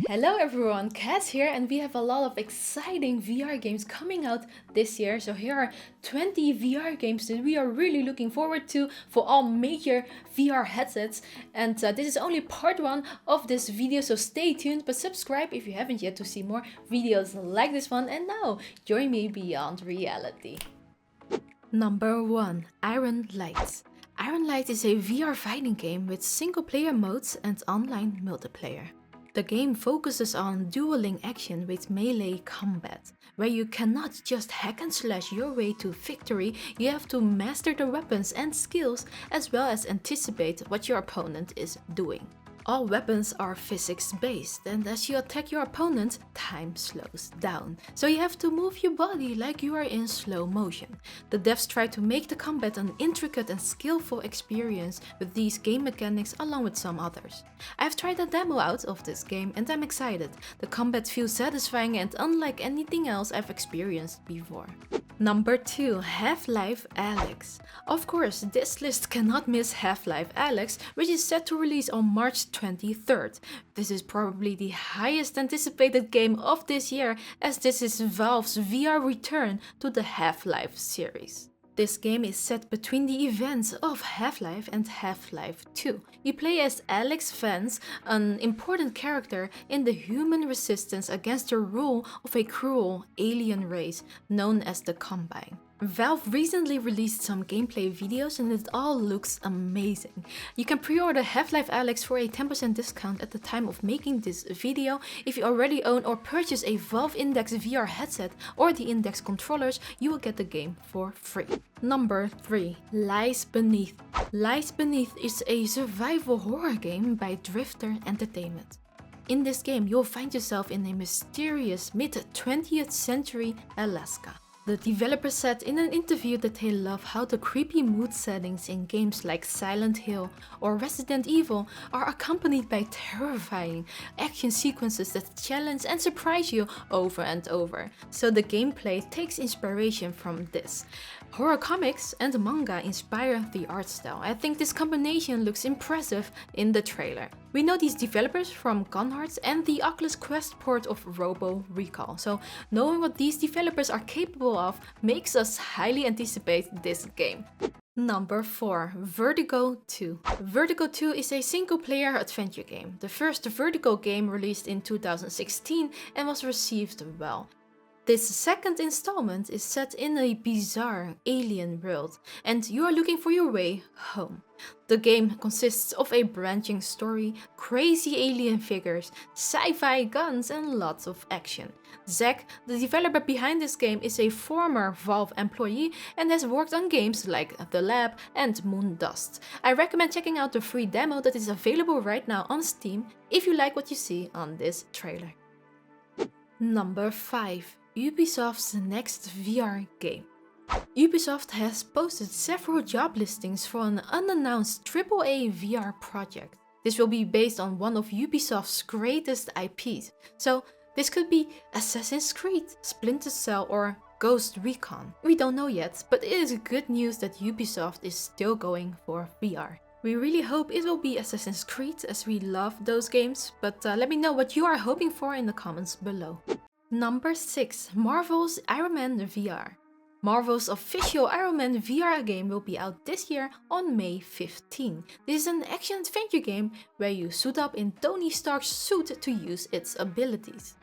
Hello everyone, Cas here, and we have a lot of exciting VR games coming out this year. So here are 20 VR games that we are really looking forward to for all major VR headsets. And this is only part 1 of this video, so stay tuned, but subscribe if you haven't yet to see more videos like this one. And now, join me beyond reality. Number 1. Ironlights. Ironlights is a VR fighting game with single player modes and online multiplayer. The game focuses on dueling action with melee combat, where you cannot just hack and slash your way to victory, you have to master the weapons and skills as well as anticipate what your opponent is doing. All weapons are physics based, and as you attack your opponent, time slows down. So you have to move your body like you are in slow motion. The devs try to make the combat an intricate and skillful experience with these game mechanics along with some others. I've tried a demo out of this game and I'm excited. The combat feels satisfying and unlike anything else I've experienced before. Number 2. Half-Life Alyx. Of course, this list cannot miss Half-Life Alyx, which is set to release on March 23rd. This is probably the highest anticipated game of this year, as this is Valve's VR return to the Half-Life series. This game is set between the events of Half-Life and Half-Life 2. You play as Alyx Vance, an important character in the human resistance against the rule of a cruel alien race known as the Combine. Valve recently released some gameplay videos and it all looks amazing. You can pre-order Half-Life Alyx for a 10% discount at the time of making this video. If you already own or purchase a Valve Index VR headset or the Index controllers, you will get the game for free. Number 3. Lies Beneath. Lies Beneath is a survival horror game by Drifter Entertainment. In this game, you'll find yourself in a mysterious mid-20th century Alaska. The developer said in an interview that they love how the creepy mood settings in games like Silent Hill or Resident Evil are accompanied by terrifying action sequences that challenge and surprise you over and over. So the gameplay takes inspiration from this. Horror comics and manga inspire the art style. I think this combination looks impressive in the trailer. We know these developers from Gunhearts and the Oculus Quest port of Robo Recall, so knowing what these developers are capable of makes us highly anticipate this game. Number 4. Vertigo 2. Vertigo 2 is a single-player adventure game. The first Vertigo game released in 2016 and was received well. This second installment is set in a bizarre alien world, and you are looking for your way home. The game consists of a branching story, crazy alien figures, sci-fi guns, and lots of action. Zack, the developer behind this game, is a former Valve employee and has worked on games like The Lab and Moondust. I recommend checking out the free demo that is available right now on Steam if you like what you see on this trailer. Number 5. Ubisoft's next VR game. Ubisoft has posted several job listings for an unannounced AAA VR project. This will be based on one of Ubisoft's greatest IPs. So this could be Assassin's Creed, Splinter Cell, or Ghost Recon. We don't know yet, but it is good news that Ubisoft is still going for VR. We really hope it will be Assassin's Creed, as we love those games, but let me know what you are hoping for in the comments below. Number 6. Marvel's Iron Man VR. Marvel's official Iron Man VR game will be out this year on May 15. This is an action-adventure game where you suit up in Tony Stark's suit to use its abilities.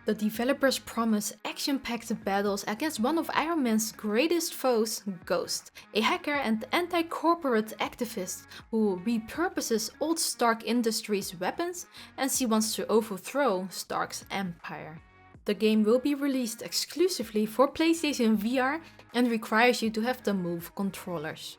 The developers promise action-packed battles against one of Iron Man's greatest foes, Ghost, a hacker and anti-corporate activist who repurposes old Stark Industries weapons, and she wants to overthrow Stark's empire. The game will be released exclusively for PlayStation VR and requires you to have the Move controllers.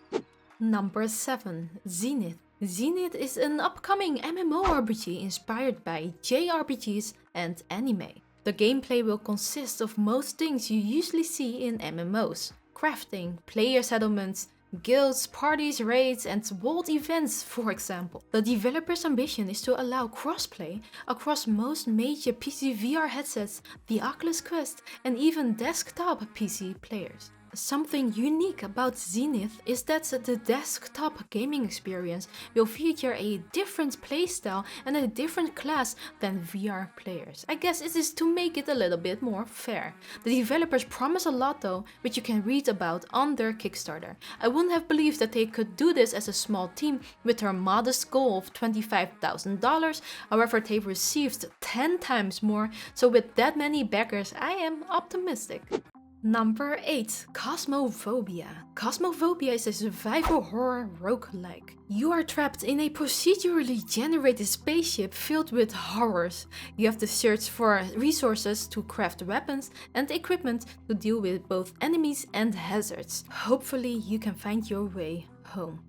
Number 7. Zenith. Zenith is an upcoming MMORPG inspired by JRPGs and anime. The gameplay will consist of most things you usually see in MMOs: crafting, player settlements, guilds, parties, raids, and world events, for example. The developer's ambition is to allow crossplay across most major PC VR headsets, the Oculus Quest, and even desktop PC players. Something unique about Zenith is that the desktop gaming experience will feature a different playstyle and a different class than VR players. I guess it is to make it a little bit more fair. The developers promise a lot though, which you can read about on their Kickstarter. I wouldn't have believed that they could do this as a small team with their modest goal of $25,000, however they received 10 times more, so with that many backers I am optimistic. Number 8. Cosmophobia. Cosmophobia is a survival horror roguelike. You are trapped in a procedurally generated spaceship filled with horrors. You have to search for resources to craft weapons and equipment to deal with both enemies and hazards. Hopefully you can find your way home.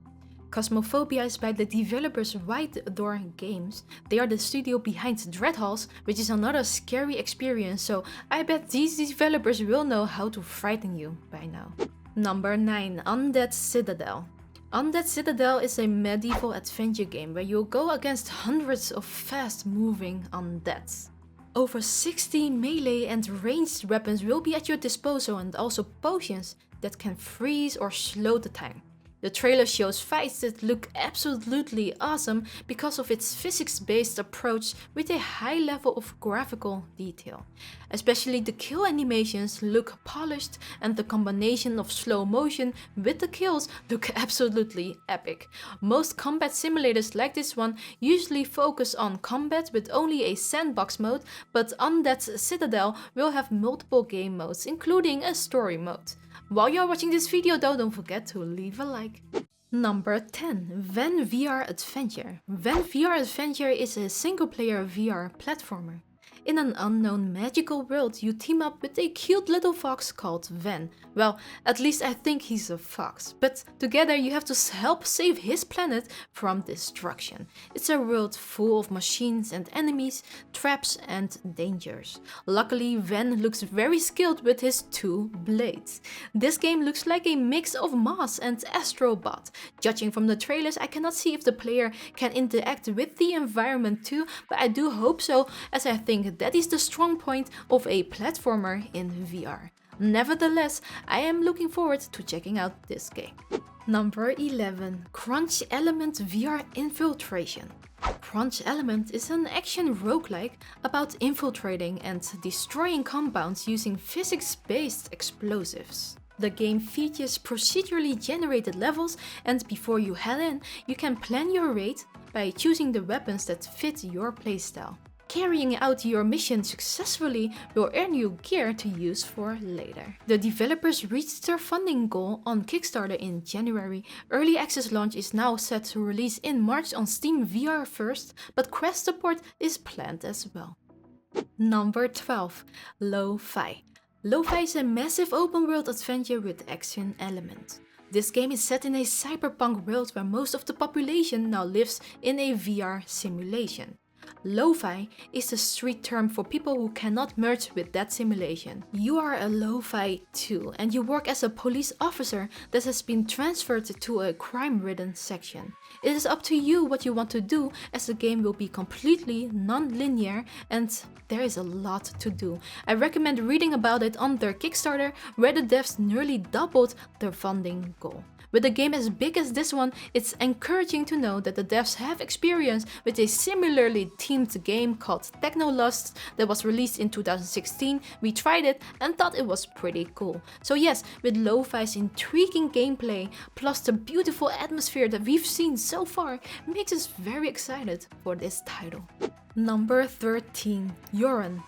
Cosmophobia is by the developers White Door Games. They are the studio behind Dreadhalls, which is another scary experience, so I bet these developers will know how to frighten you by now. Number 9. Undead Citadel. Undead Citadel is a medieval adventure game where you'll go against hundreds of fast-moving undeads. Over 60 melee and ranged weapons will be at your disposal, and also potions that can freeze or slow the time. The trailer shows fights that look absolutely awesome because of its physics-based approach with a high level of graphical detail. Especially the kill animations look polished, and the combination of slow motion with the kills look absolutely epic. Most combat simulators like this one usually focus on combat with only a sandbox mode, but Undead Citadel will have multiple game modes, including a story mode. While you're watching this video though, don't forget to leave a like. Number 10. Ven VR Adventure. Ven VR Adventure is a single-player VR platformer. In an unknown magical world, you team up with a cute little fox called Ven. Well, at least I think he's a fox. But together you have to help save his planet from destruction. It's a world full of machines and enemies, traps and dangers. Luckily, Ven looks very skilled with his 2 blades. This game looks like a mix of Moss and Astrobot. Judging from the trailers, I cannot see if the player can interact with the environment too, but I do hope so, as I think that is the strong point of a platformer in VR. Nevertheless, I am looking forward to checking out this game. Number 11. Crunch Element VR Infiltration. Crunch Element is an action roguelike about infiltrating and destroying compounds using physics-based explosives. The game features procedurally generated levels, and before you head in, you can plan your raid by choosing the weapons that fit your playstyle. Carrying out your mission successfully will earn you gear to use for later. The developers reached their funding goal on Kickstarter in January. Early access launch is now set to release in March on Steam VR first, but Quest support is planned as well. Number 12. Lo-Fi. Lo-Fi is a massive open world adventure with action elements. This game is set in a cyberpunk world where most of the population now lives in a VR simulation. Lo-Fi is the street term for people who cannot merge with that simulation. You are a Lo-Fi too, and you work as a police officer that has been transferred to a crime-ridden section. It is up to you what you want to do, as the game will be completely non-linear and there is a lot to do. I recommend reading about it on their Kickstarter, where the devs nearly doubled their funding goal. With a game as big as this one, it's encouraging to know that the devs have experience with a similarly themed game called Technolust that was released in 2016. We tried it and thought it was pretty cool. So yes, with Lo-Fi's intriguing gameplay plus the beautiful atmosphere that we've seen so far, makes us very excited for this title. Number 13. Yoren.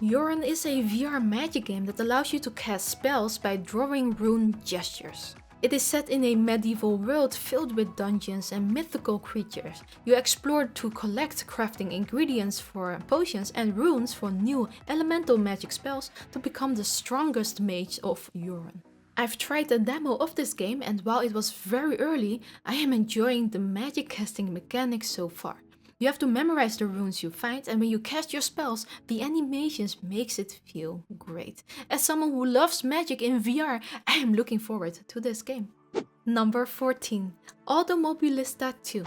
Yoren is a VR magic game that allows you to cast spells by drawing rune gestures. It is set in a medieval world filled with dungeons and mythical creatures. You explore to collect crafting ingredients for potions and runes for new elemental magic spells to become the strongest mage of Yoren. I've tried a demo of this game, and while it was very early, I am enjoying the magic casting mechanics so far. You have to memorize the runes you find, and when you cast your spells, the animations makes it feel great. As someone who loves magic in VR, I am looking forward to this game. Number 14. Automobilista 2.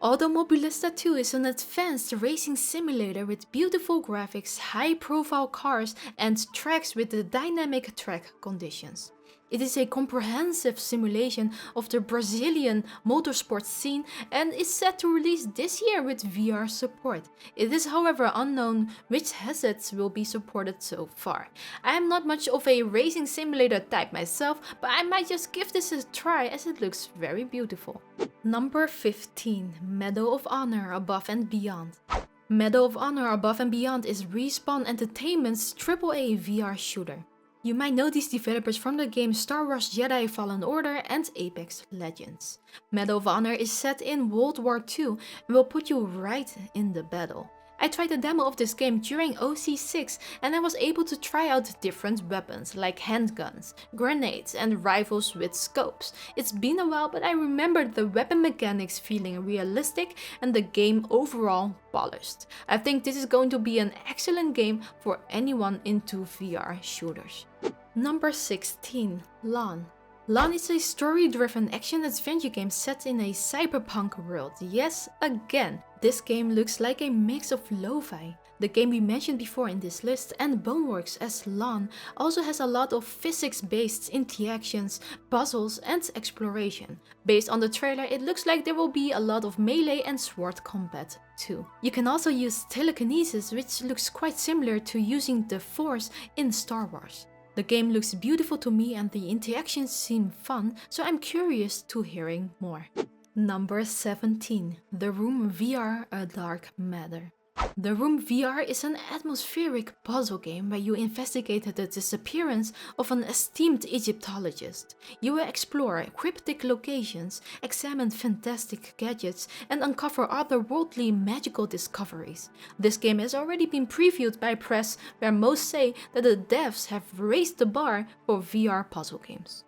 Automobilista 2 is an advanced racing simulator with beautiful graphics, high-profile cars, and tracks with the dynamic track conditions. It is a comprehensive simulation of the Brazilian motorsport scene and is set to release this year with VR support. It is however unknown which headsets will be supported so far. I am not much of a racing simulator type myself, but I might just give this a try as it looks very beautiful. Number 15. Medal of Honor Above and Beyond. Medal of Honor Above and Beyond is Respawn Entertainment's AAA VR shooter. You might know these developers from the games Star Wars Jedi Fallen Order and Apex Legends. Medal of Honor is set in World War II and will put you right in the battle. I tried a demo of this game during OC6 and I was able to try out different weapons like handguns, grenades and rifles with scopes. It's been a while, but I remember the weapon mechanics feeling realistic and the game overall polished. I think this is going to be an excellent game for anyone into VR shooters. Number 16. Lonn. Lonn is a story-driven action-adventure game set in a cyberpunk world. Yes, again, this game looks like a mix of lo-fi. The game we mentioned before in this list and Boneworks as Lonn also has a lot of physics-based interactions, puzzles and exploration. Based on the trailer, it looks like there will be a lot of melee and sword combat too. You can also use telekinesis, which looks quite similar to using the Force in Star Wars. The game looks beautiful to me and the interactions seem fun, so I'm curious to hearing more. Number 17. The Room VR A Dark Matter. The Room VR is an atmospheric puzzle game where you investigate the disappearance of an esteemed Egyptologist. You will explore cryptic locations, examine fantastic gadgets, and uncover otherworldly magical discoveries. This game has already been previewed by press, where most say that the devs have raised the bar for VR puzzle games.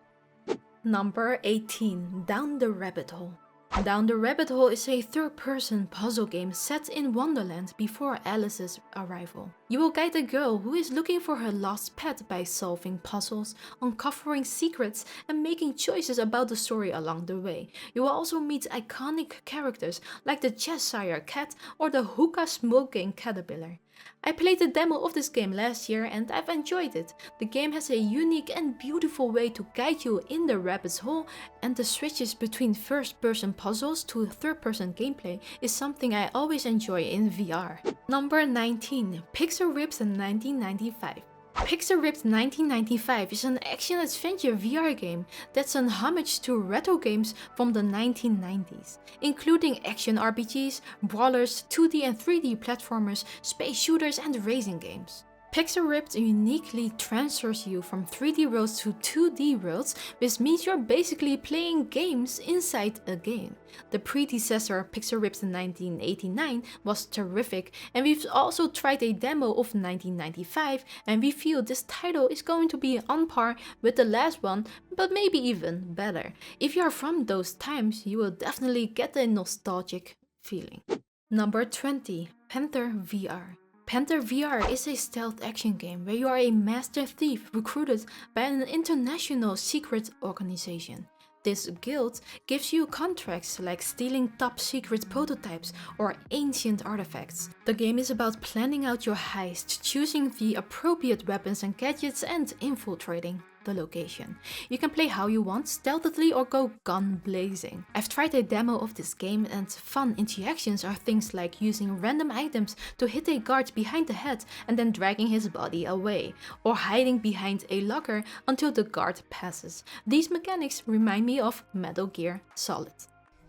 Number 18. Down the Rabbit Hole. Down the Rabbit Hole is a third-person puzzle game set in Wonderland before Alice's arrival. You will guide a girl who is looking for her lost pet by solving puzzles, uncovering secrets, and making choices about the story along the way. You will also meet iconic characters like the Cheshire Cat or the hookah-smoking caterpillar. I played the demo of this game last year and I've enjoyed it. The game has a unique and beautiful way to guide you in the rabbit's hole, and the switches between first-person puzzles to third-person gameplay is something I always enjoy in VR. Number 19. Pixel Ripped 1995. Pixel Ripped 1995 is an action-adventure VR game that's an homage to retro games from the 1990s, including action RPGs, brawlers, 2D and 3D platformers, space shooters and racing games. Pixel Ripped uniquely transfers you from 3D worlds to 2D worlds, which means you're basically playing games inside a game. The predecessor, Pixel Ripped 1989, was terrific, and we've also tried a demo of 1995, and we feel this title is going to be on par with the last one, but maybe even better. If you are from those times, you will definitely get a nostalgic feeling. Number 20. Panther VR. Panther VR is a stealth action game where you are a master thief recruited by an international secret organization. This guild gives you contracts like stealing top secret prototypes or ancient artifacts. The game is about planning out your heist, choosing the appropriate weapons and gadgets, and infiltrating the location. You can play how you want, stealthily or go gun blazing. I've tried a demo of this game and fun interactions are things like using random items to hit a guard behind the head and then dragging his body away, or hiding behind a locker until the guard passes. These mechanics remind me of Metal Gear Solid.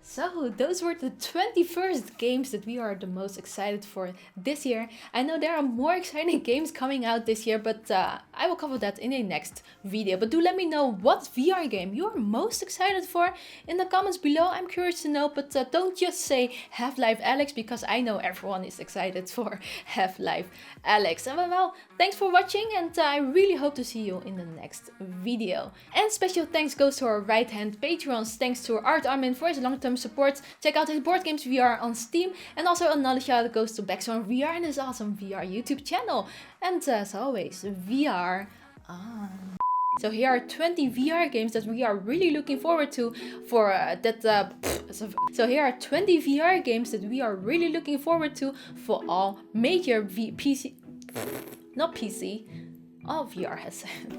So those were the 21st games that we are the most excited for this year. I know there are more exciting games coming out this year, but I will cover that in a next video. But do let me know what VR game you are most excited for in the comments below. I'm curious to know, but don't just say Half-Life Alyx, because I know everyone is excited for Half-Life Alyx. And well, thanks for watching, and I really hope to see you in the next video. And special thanks goes to our right-hand patrons. Thanks to Art Armin for his long-term support. Check out his Board Games VR on Steam, and also another shout out goes to Backzone VR and his awesome VR YouTube channel. And as always, VR on. So here are 20 VR games that we are really looking forward to for So here are 20 VR games that we are really looking forward to for all major all VR headsets.